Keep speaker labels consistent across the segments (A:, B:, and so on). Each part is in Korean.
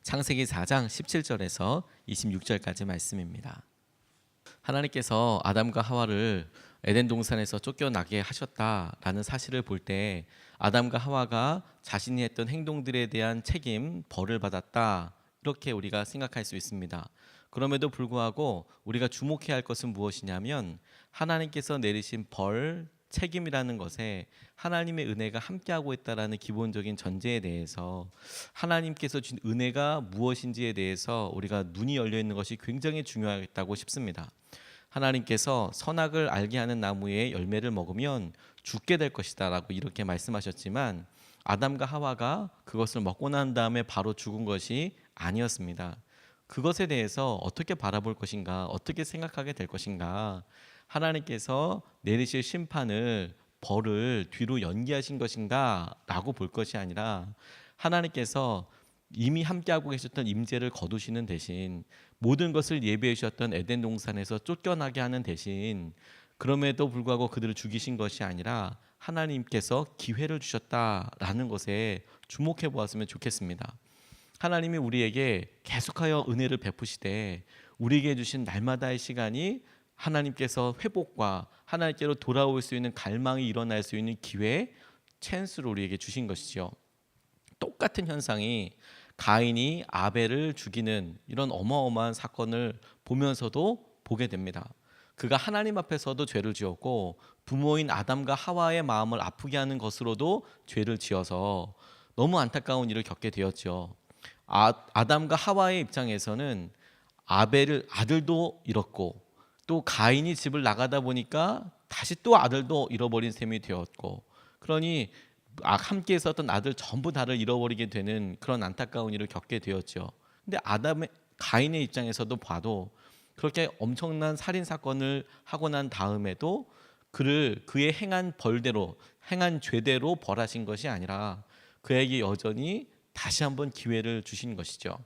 A: 창세기 4장 17절에서 26절까지 말씀입니다. 하나님께서 아담과 하와를 에덴 동산에서 쫓겨나게 하셨다라는 사실을 볼 때 아담과 하와가 자신이 했던 행동들에 대한 책임, 벌을 받았다, 이렇게 우리가 생각할 수 있습니다. 그럼에도 불구하고 우리가 주목해야 할 것은 무엇이냐면 하나님께서 내리신 벌, 책임이라는 것에 하나님의 은혜가 함께하고 있다라는 기본적인 전제에 대해서 하나님께서 주신 은혜가 무엇인지에 대해서 우리가 눈이 열려 있는 것이 굉장히 중요하다고 싶습니다. 하나님께서 선악을 알게 하는 나무의 열매를 먹으면 죽게 될 것이다 라고 이렇게 말씀하셨지만 아담과 하와가 그것을 먹고 난 다음에 바로 죽은 것이 아니었습니다. 그것에 대해서 어떻게 바라볼 것인가, 어떻게 생각하게 될 것인가, 하나님께서 내리실 심판을, 벌을 뒤로 연기하신 것인가 라고 볼 것이 아니라 하나님께서 이미 함께하고 계셨던 임재를 거두시는 대신 모든 것을 예비해 주셨던 에덴 동산에서 쫓겨나게 하는 대신 그럼에도 불구하고 그들을 죽이신 것이 아니라 하나님께서 기회를 주셨다라는 것에 주목해 보았으면 좋겠습니다. 하나님이 우리에게 계속하여 은혜를 베푸시되 우리에게 주신 날마다의 시간이 하나님께서 회복과 하나님께로 돌아올 수 있는 갈망이 일어날 수 있는 기회, 찬스를 우리에게 주신 것이죠. 똑같은 현상이 가인이 아벨을 죽이는 이런 어마어마한 사건을 보면서도 보게 됩니다. 그가 하나님 앞에서도 죄를 지었고 부모인 아담과 하와의 마음을 아프게 하는 것으로도 죄를 지어서 너무 안타까운 일을 겪게 되었죠. 아담과 하와의 입장에서는 아벨을 아들도 잃었고 또 가인이 집을 나가다 보니까 다시 또 아들도 잃어버린 셈이 되었고, 그러니 함께 있었던 아들 전부 다를 잃어버리게 되는 그런 안타까운 일을 겪게 되었죠. 근데 가인의 입장에서도 봐도 그렇게 엄청난 살인 사건을 하고 난 다음에도 그의 행한 벌대로, 행한 죄대로 벌하신 것이 아니라 그에게 여전히 다시 한번 기회를 주신 것이죠.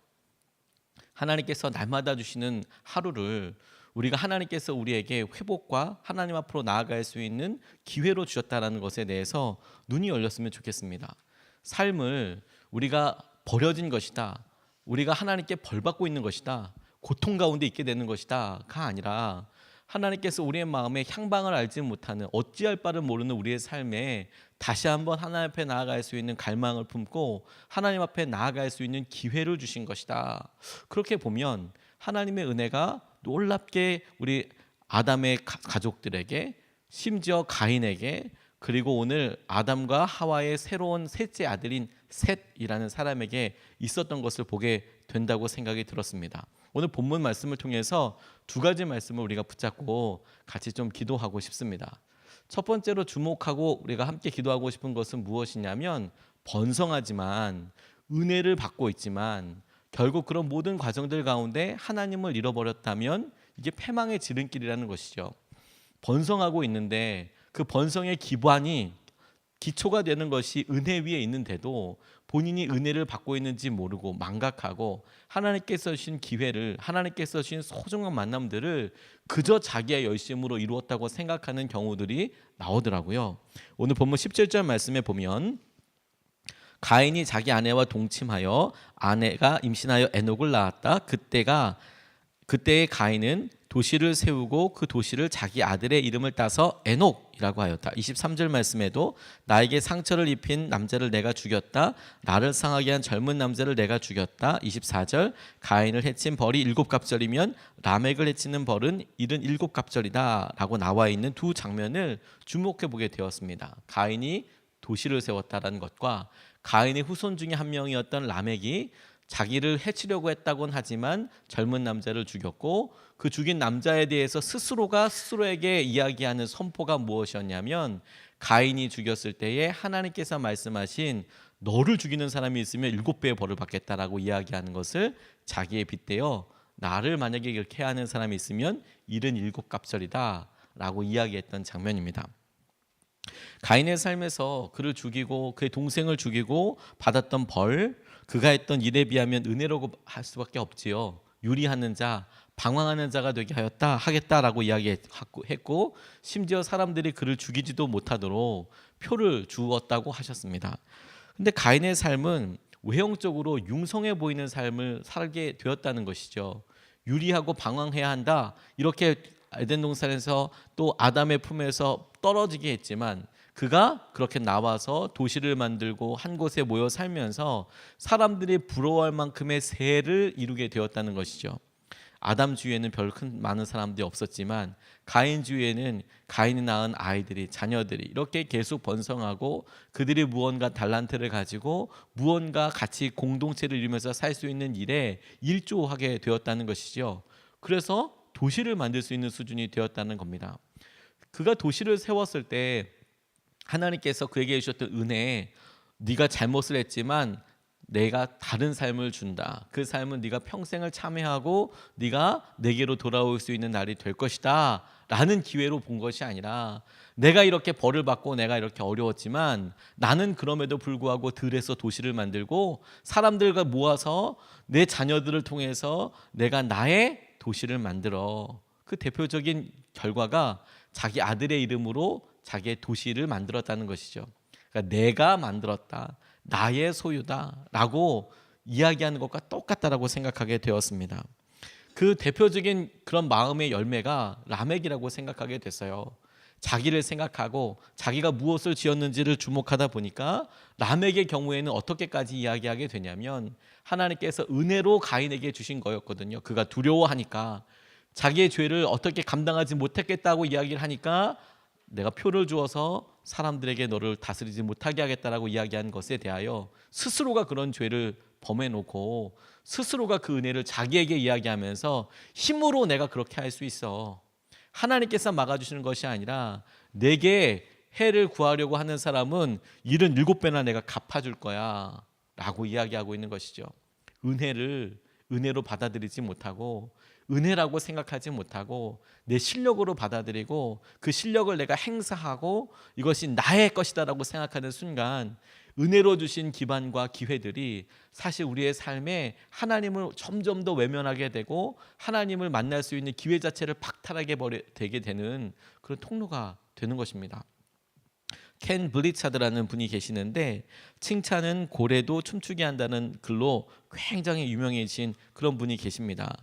A: 하나님께서 날마다 주시는 하루를 우리가 하나님께서 우리에게 회복과 하나님 앞으로 나아갈 수 있는 기회로 주셨다는 것에 대해서 눈이 열렸으면 좋겠습니다. 삶을 우리가 버려진 것이다, 우리가 하나님께 벌받고 있는 것이다, 고통 가운데 있게 되는 것이다가 아니라 하나님께서 우리의 마음에 향방을 알지 못하는, 어찌할 바를 모르는 우리의 삶에 다시 한번 하나님 앞에 나아갈 수 있는 갈망을 품고 하나님 앞에 나아갈 수 있는 기회를 주신 것이다. 그렇게 보면 하나님의 은혜가 놀랍게 우리 아담의 가족들에게, 심지어 가인에게, 그리고 오늘 아담과 하와의 새로운 셋째 아들인 셋이라는 사람에게 있었던 것을 보게 된다고 생각이 들었습니다. 오늘 본문 말씀을 통해서 두 가지 말씀을 우리가 붙잡고 같이 좀 기도하고 싶습니다. 첫 번째로 주목하고 우리가 함께 기도하고 싶은 것은 무엇이냐면, 번성하지만 은혜를 받고 있지만 결국 그런 모든 과정들 가운데 하나님을 잃어버렸다면 이게 패망의 지름길이라는 것이죠. 번성하고 있는데 그 번성의 기초가 되는 것이 은혜 위에 있는데도 본인이 은혜를 받고 있는지 모르고 망각하고 하나님께서 주신 기회를, 하나님께서 주신 소중한 만남들을 그저 자기의 열심으로 이루었다고 생각하는 경우들이 나오더라고요. 오늘 본문 17절 말씀에 보면 가인이 자기 아내와 동침하여 아내가 임신하여 에녹을 낳았다. 그때의 가인은 도시를 세우고 그 도시를 자기 아들의 이름을 따서 에녹이라고 하였다. 23절 말씀에도 나에게 상처를 입힌 남자를 내가 죽였다. 나를 상하게 한 젊은 남자를 내가 죽였다. 24절 가인을 해친 벌이 7갑절이면 라멕을 해치는 벌은 77갑절이다 라고 나와 있는 두 장면을 주목해 보게 되었습니다. 가인이 도시를 세웠다라는 것과 가인의 후손 중에 한 명이었던 라멕이 자기를 해치려고 했다곤 하지만 젊은 남자를 죽였고, 그 죽인 남자에 대해서 스스로가 스스로에게 이야기하는 선포가 무엇이었냐면, 가인이 죽였을 때에 하나님께서 말씀하신 너를 죽이는 사람이 있으면 7배의 벌을 받겠다라고 이야기하는 것을 자기에 빗대어 나를 만약에 이렇게 하는 사람이 있으면 77갑절이다 라고 이야기했던 장면입니다. 가인의 삶에서 그를 죽이고 그의 동생을 죽이고 받았던 벌, 그가 했던 일에 비하면 은혜라고 할 수밖에 없지요. 유리하는 자, 방황하는 자가 되게 하겠다라고 이야기했고, 심지어 사람들이 그를 죽이지도 못하도록 표를 주었다고 하셨습니다. 근데 가인의 삶은 외형적으로 융성해 보이는 삶을 살게 되었다는 것이죠. 유리하고 방황해야 한다. 이렇게 에덴 동산에서 또 아담의 품에서 떨어지게 했지만 그가 그렇게 나와서 도시를 만들고 한 곳에 모여 살면서 사람들이 부러워할 만큼의 세를 이루게 되었다는 것이죠. 아담 주위에는 별 큰 많은 사람들이 없었지만 가인 주위에는 가인이 낳은 아이들이 자녀들이 이렇게 계속 번성하고 그들이 무언가 달란트를 가지고 무언가 같이 공동체를 이루면서 살 수 있는 일에 일조하게 되었다는 것이죠. 그래서 도시를 만들 수 있는 수준이 되었다는 겁니다. 그가 도시를 세웠을 때 하나님께서 그에게 주셨던 은혜, 네가 잘못을 했지만 내가 다른 삶을 준다. 그 삶은 네가 평생을 참여하고 네가 내게로 돌아올 수 있는 날이 될 것이다 라는 기회로 본 것이 아니라 내가 이렇게 벌을 받고 내가 이렇게 어려웠지만 나는 그럼에도 불구하고 들에서 도시를 만들고 사람들과 모아서 내 자녀들을 통해서 내가 나의 도시를 만들어. 그 대표적인 결과가 자기 아들의 이름으로 자기의 도시를 만들었다는 것이죠. 그러니까 내가 만들었다. 나의 소유다라고 이야기하는 것과 똑같다라고 생각하게 되었습니다. 그 대표적인 그런 마음의 열매가 라멕이라고 생각하게 됐어요. 자기를 생각하고 자기가 무엇을 지었는지를 주목하다 보니까 라멕의 경우에는 어떻게까지 이야기하게 되냐면 하나님께서 은혜로 가인에게 주신 거였거든요. 그가 두려워하니까 자기의 죄를 어떻게 감당하지 못했겠다고 이야기를 하니까 내가 표를 주어서 사람들에게 너를 다스리지 못하게 하겠다라고 이야기한 것에 대하여 스스로가 그런 죄를 범해놓고 스스로가 그 은혜를 자기에게 이야기하면서 힘으로 내가 그렇게 할 수 있어. 하나님께서 막아주시는 것이 아니라 내게 해를 구하려고 하는 사람은 77배나 내가 갚아줄 거야 라고 이야기하고 있는 것이죠. 은혜를 은혜로 받아들이지 못하고 은혜라고 생각하지 못하고 내 실력으로 받아들이고 그 실력을 내가 행사하고 이것이 나의 것이다라고 생각하는 순간 은혜로 주신 기반과 기회들이 사실 우리의 삶에 하나님을 점점 더 외면하게 되고 하나님을 만날 수 있는 기회 자체를 박탈하게 되게 되는 그런 통로가 되는 것입니다. 켄 블리차드라는 분이 계시는데 칭찬은 고래도 춤추게 한다는 글로 굉장히 유명해진 그런 분이 계십니다.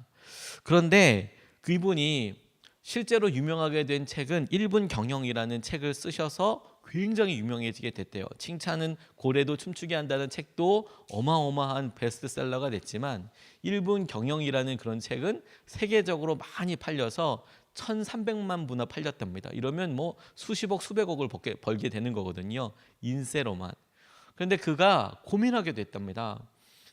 A: 그런데 그분이 실제로 유명하게 된 책은 1분 경영이라는 책을 쓰셔서 굉장히 유명해지게 됐대요. 칭찬은 고래도 춤추게 한다는 책도 어마어마한 베스트셀러가 됐지만 1분 경영이라는 그런 책은 세계적으로 많이 팔려서 1,300만 부나 팔렸답니다. 이러면 뭐 수십억 수백억을 벌게 되는 거거든요. 인세로만. 그런데 그가 고민하게 됐답니다.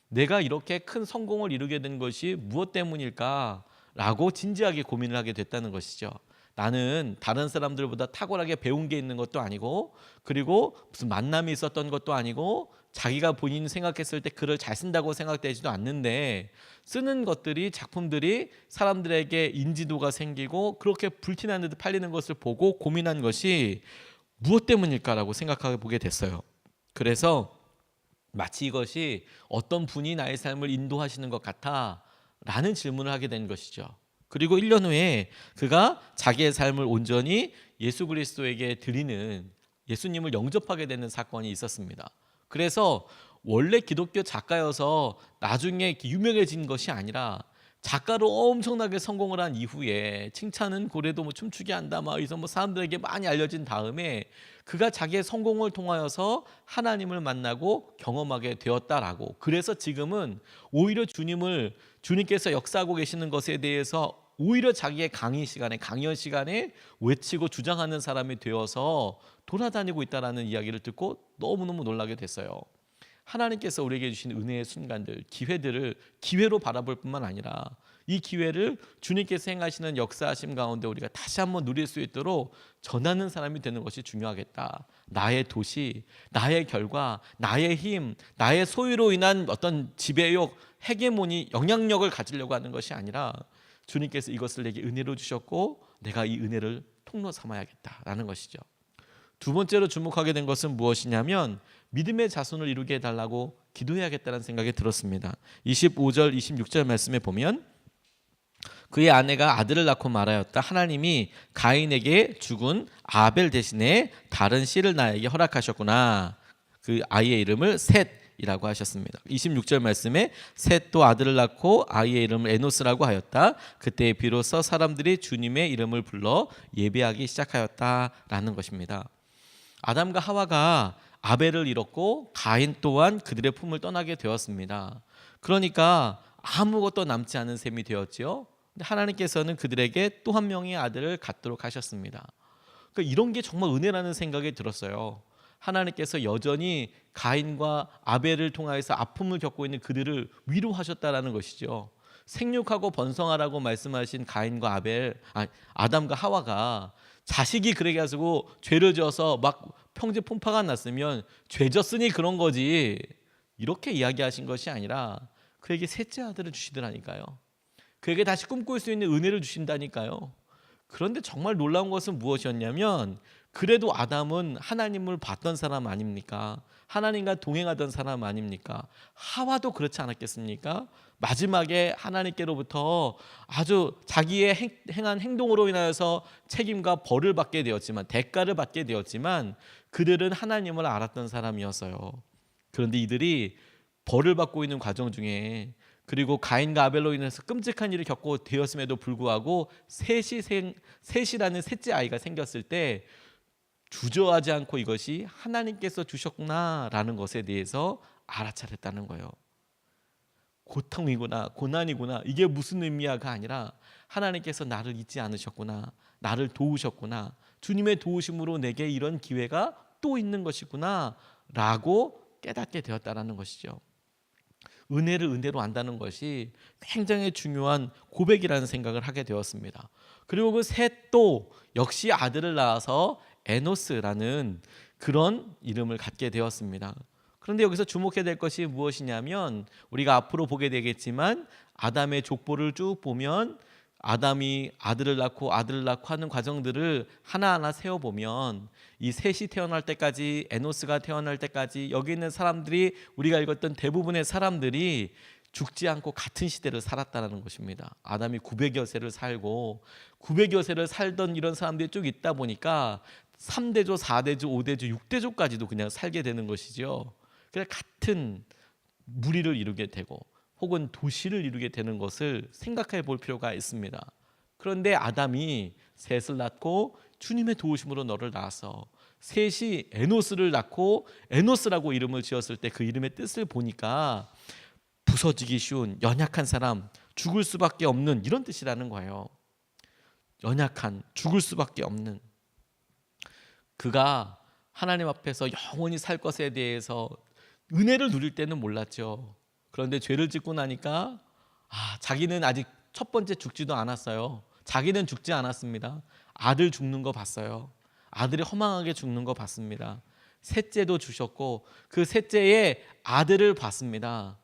A: 내가 이렇게 큰 성공을 이루게 된 것이 무엇 때문일까? 라고 진지하게 고민을 하게 됐다는 것이죠. 나는 다른 사람들보다 탁월하게 배운 게 있는 것도 아니고 그리고 무슨 만남이 있었던 것도 아니고 자기가 본인이 생각했을 때 글을 잘 쓴다고 생각되지도 않는데 쓰는 것들이 작품들이 사람들에게 인지도가 생기고 그렇게 불티나는 듯 팔리는 것을 보고 고민한 것이 무엇 때문일까라고 생각해 보게 됐어요. 그래서 마치 이것이 어떤 분이 나의 삶을 인도하시는 것 같아 라는 질문을 하게 된 것이죠. 그리고 1년 후에 그가 자기의 삶을 온전히 예수 그리스도에게 드리는 예수님을 영접하게 되는 사건이 있었습니다. 그래서 원래 기독교 작가여서 나중에 유명해진 것이 아니라 작가로 엄청나게 성공을 한 이후에 칭찬은 고래도 뭐 춤추게 한다 막 이래서 뭐 사람들에게 많이 알려진 다음에 그가 자기의 성공을 통하여서 하나님을 만나고 경험하게 되었다라고. 그래서 지금은 오히려 주님께서 역사하고 계시는 것에 대해서 오히려 자기의 강연 시간에 외치고 주장하는 사람이 되어서 돌아다니고 있다라는 이야기를 듣고 너무너무 놀라게 됐어요. 하나님께서 우리에게 주신 은혜의 순간들, 기회들을 기회로 바라볼 뿐만 아니라 이 기회를 주님께서 행하시는 역사하심 가운데 우리가 다시 한번 누릴 수 있도록 전하는 사람이 되는 것이 중요하겠다. 나의 도시, 나의 결과, 나의 힘, 나의 소유로 인한 어떤 지배욕, 헤게모니, 영향력을 가지려고 하는 것이 아니라 주님께서 이것을 내게 은혜로 주셨고 내가 이 은혜를 통로 삼아야겠다라는 것이죠. 두 번째로 주목하게 된 것은 무엇이냐면 믿음의 자손을 이루게 해달라고 기도해야겠다는 생각이 들었습니다. 25절 26절 말씀에 보면 그의 아내가 아들을 낳고 말하였다. 하나님이 가인에게 죽은 아벨 대신에 다른 씨를 나에게 허락하셨구나. 그 아이의 이름을 셋이라고 하셨습니다. 26절 말씀에 셋도 아들을 낳고 아이의 이름을 에노스라고 하였다. 그때 비로소 사람들이 주님의 이름을 불러 예배하기 시작하였다라는 것입니다. 아담과 하와가 아벨을 잃었고 가인 또한 그들의 품을 떠나게 되었습니다. 그러니까 아무것도 남지 않은 셈이 되었지요. 하나님께서는 그들에게 또 한 명의 아들을 갖도록 하셨습니다. 그러니까 이런 게 정말 은혜라는 생각이 들었어요. 하나님께서 여전히 가인과 아벨을 통하여서 아픔을 겪고 있는 그들을 위로하셨다라는 것이죠. 생육하고 번성하라고 말씀하신 가인과 아담과 하와가 자식이 그러게 가지고 죄를 지어서 막 평지 풍파가 났으면 죄졌으니 그런 거지, 이렇게 이야기하신 것이 아니라 그에게 셋째 아들을 주시더라니까요. 그에게 다시 꿈꿀 수 있는 은혜를 주신다니까요. 그런데 정말 놀라운 것은 무엇이었냐면, 그래도 아담은 하나님을 봤던 사람 아닙니까? 하나님과 동행하던 사람 아닙니까? 하와도 그렇지 않았겠습니까? 마지막에 하나님께로부터 아주 자기의 행한 행동으로 인하여서 책임과 벌을 받게 되었지만, 대가를 받게 되었지만, 그들은 하나님을 알았던 사람이었어요. 그런데 이들이 벌을 받고 있는 과정 중에, 그리고 가인과 아벨로 인해서 끔찍한 일을 겪고 되었음에도 불구하고 셋이라는 셋째 아이가 생겼을 때 주저하지 않고 이것이 하나님께서 주셨구나라는 것에 대해서 알아차렸다는 거예요. 고통이구나, 고난이구나, 이게 무슨 의미야가 아니라 하나님께서 나를 잊지 않으셨구나, 나를 도우셨구나, 주님의 도우심으로 내게 이런 기회가 또 있는 것이구나 라고 깨닫게 되었다는 것이죠. 은혜를 은혜로 안다는 것이 굉장히 중요한 고백이라는 생각을 하게 되었습니다. 그리고 그 셋도 역시 아들을 낳아서 에노스라는 그런 이름을 갖게 되었습니다. 그런데 여기서 주목해야 될 것이 무엇이냐면, 우리가 앞으로 보게 되겠지만 아담의 족보를 쭉 보면 아담이 아들을 낳고 하는 과정들을 하나하나 세어보면, 이 셋이 태어날 때까지, 에노스가 태어날 때까지 여기 있는 사람들이, 우리가 읽었던 대부분의 사람들이 죽지 않고 같은 시대를 살았다는 것입니다. 아담이 900여 세를 살고 900여 세를 살던 이런 사람들이 쭉 있다 보니까 3대조, 4대조, 5대조, 6대조까지도 그냥 살게 되는 것이죠. 그래서 같은 무리를 이루게 되고 혹은 도시를 이루게 되는 것을 생각해 볼 필요가 있습니다. 그런데 아담이 셋을 낳고 주님의 도우심으로 너를 낳아서 셋이 에노스를 낳고 에노스라고 이름을 지었을 때 그 이름의 뜻을 보니까 부서지기 쉬운, 연약한 사람, 죽을 수밖에 없는, 이런 뜻이라는 거예요. 연약한, 죽을 수밖에 없는. 그가 하나님 앞에서 영원히 살 것에 대해서 은혜를 누릴 때는 몰랐죠. 그런데 죄를 짓고 나니까 자기는 아직 첫 번째 죽지도 않았어요. 자기는 죽지 않았습니다. 아들 죽는 거 봤어요. 아들이 허망하게 죽는 거 봤습니다. 셋째도 주셨고 그 셋째의 아들을 봤습니다.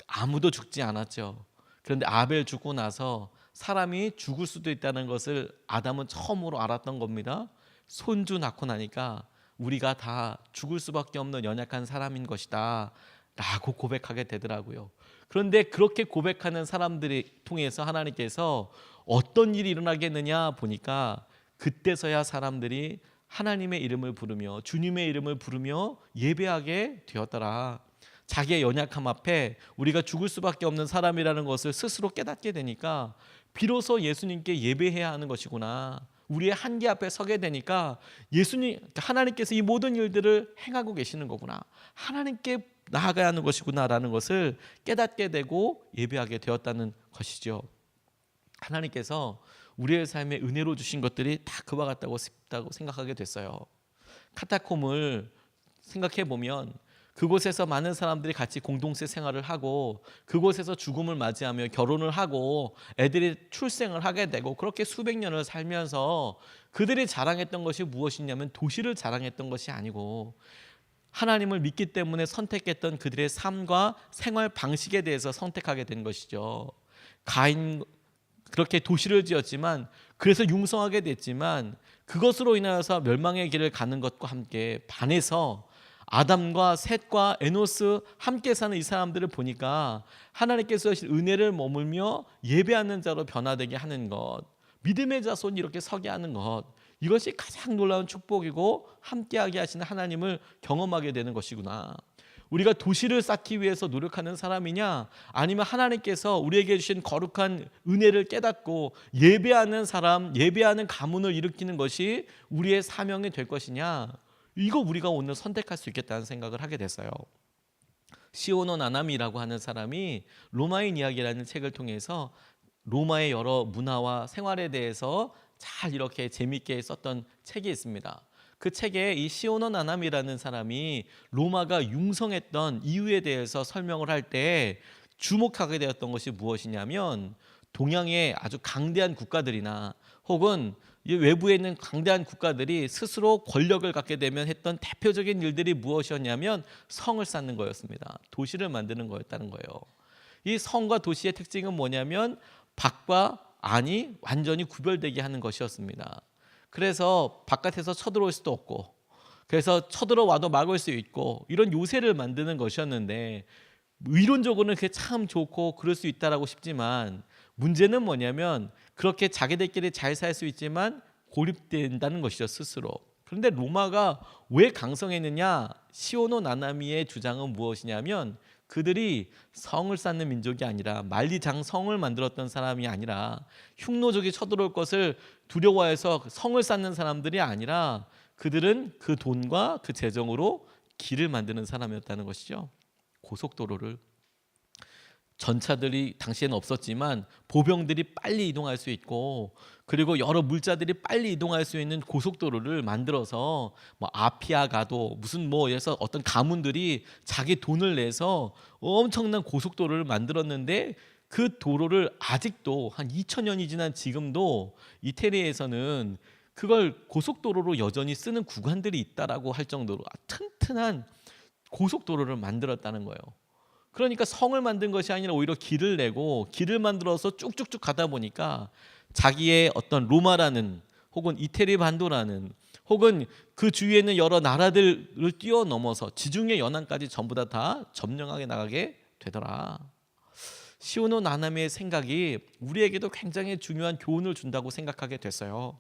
A: 아무도 죽지 않았죠. 그런데 아벨 죽고 나서 사람이 죽을 수도 있다는 것을 아담은 처음으로 알았던 겁니다. 손주 낳고 나니까 우리가 다 죽을 수밖에 없는 연약한 사람인 것이다 라고 고백하게 되더라고요. 그런데 그렇게 고백하는 사람들이 통해서 하나님께서 어떤 일이 일어나겠느냐 보니까, 그때서야 사람들이 하나님의 이름을 부르며 주님의 이름을 부르며 예배하게 되었더라. 자기의 연약함 앞에 우리가 죽을 수밖에 없는 사람이라는 것을 스스로 깨닫게 되니까 비로소 예수님께 예배해야 하는 것이구나, 우리의 한계 앞에 서게 되니까 하나님께서 이 모든 일들을 행하고 계시는 거구나, 하나님께 나아가야 하는 것이구나라는 것을 깨닫게 되고 예배하게 되었다는 것이죠. 하나님께서 우리의 삶에 은혜로 주신 것들이 다 그와 같다고 생각하게 됐어요. 카타콤을 생각해 보면 그곳에서 많은 사람들이 같이 공동체 생활을 하고 그곳에서 죽음을 맞이하며 결혼을 하고 애들이 출생을 하게 되고 그렇게 수백 년을 살면서 그들이 자랑했던 것이 무엇이냐면 도시를 자랑했던 것이 아니고 하나님을 믿기 때문에 선택했던 그들의 삶과 생활 방식에 대해서 선택하게 된 것이죠. 가인 그렇게 도시를 지었지만, 그래서 융성하게 됐지만 그것으로 인하여서 멸망의 길을 가는 것과 함께 반해서 아담과 셋과 에노스 함께 사는 이 사람들을 보니까 하나님께서 하신 은혜를 머물며 예배하는 자로 변화되게 하는 것, 믿음의 자손이 이렇게 서게 하는 것, 이것이 가장 놀라운 축복이고 함께하게 하시는 하나님을 경험하게 되는 것이구나. 우리가 도시를 쌓기 위해서 노력하는 사람이냐, 아니면 하나님께서 우리에게 주신 거룩한 은혜를 깨닫고 예배하는 사람, 예배하는 가문을 일으키는 것이 우리의 사명이 될 것이냐, 이거 우리가 오늘 선택할 수 있겠다는 생각을 하게 됐어요. 시오노 나나미라고 하는 사람이 로마인 이야기라는 책을 통해서 로마의 여러 문화와 생활에 대해서 잘 이렇게 재미있게 썼던 책이 있습니다. 그 책에 이 시오노 나나미라는 사람이 로마가 융성했던 이유에 대해서 설명을 할 때 주목하게 되었던 것이 무엇이냐면, 동양의 아주 강대한 국가들이나 혹은 외부에 있는 강대한 국가들이 스스로 권력을 갖게 되면 했던 대표적인 일들이 무엇이었냐면 성을 쌓는 거였습니다. 도시를 만드는 거였다는 거예요. 이 성과 도시의 특징은 뭐냐면 밖과 안이 완전히 구별되게 하는 것이었습니다. 그래서 바깥에서 쳐들어올 수도 없고, 그래서 쳐들어와도 막을 수 있고, 이런 요새를 만드는 것이었는데, 이론적으로는 그게 참 좋고 그럴 수 있다라고 싶지만, 문제는 뭐냐면 그렇게 자기들끼리 잘 살 수 있지만 고립된다는 것이죠, 스스로. 그런데 로마가 왜 강성했느냐? 시오노 나나미의 주장은 무엇이냐면, 그들이 성을 쌓는 민족이 아니라, 만리장성을 만들었던 사람이 아니라, 흉노족이 쳐들어올 것을 두려워해서 성을 쌓는 사람들이 아니라, 그들은 그 돈과 그 재정으로 길을 만드는 사람이었다는 것이죠. 고속도로를, 전차들이 당시에는 없었지만 보병들이 빨리 이동할 수 있고, 그리고 여러 물자들이 빨리 이동할 수 있는 고속도로를 만들어서 뭐 아피아 가도 무슨 뭐에서 어떤 가문들이 자기 돈을 내서 엄청난 고속도로를 만들었는데, 그 도로를 아직도 한 2000년이 지난 지금도 이태리에서는 그걸 고속도로로 여전히 쓰는 구간들이 있다라고 할 정도로 튼튼한 고속도로를 만들었다는 거예요. 그러니까 성을 만든 것이 아니라 오히려 길을 내고, 길을 만들어서 쭉쭉쭉 가다 보니까 자기의 어떤 로마라는, 혹은 이태리 반도라는, 혹은 그 주위에 있는 여러 나라들을 뛰어넘어서 지중해 연안까지 전부 다 점령하게 나가게 되더라. 시오노 나나미의 생각이 우리에게도 굉장히 중요한 교훈을 준다고 생각하게 됐어요.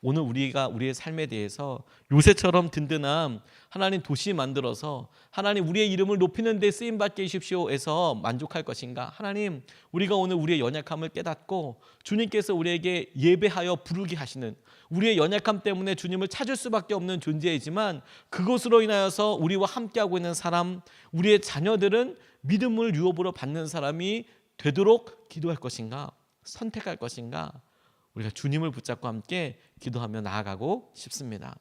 A: 오늘 우리가 우리의 삶에 대해서 요새처럼 든든한 하나님 도시 만들어서 하나님 우리의 이름을 높이는 데 쓰임받게 해주십시오에서 만족할 것인가? 하나님, 우리가 오늘 우리의 연약함을 깨닫고 주님께서 우리에게 예배하여 부르게 하시는, 우리의 연약함 때문에 주님을 찾을 수밖에 없는 존재이지만 그것으로 인하여서 우리와 함께하고 있는 사람, 우리의 자녀들은 믿음을 유업으로 받는 사람이 되도록 기도할 것인가? 선택할 것인가? 우리가 주님을 붙잡고 함께 기도하며 나아가고 싶습니다.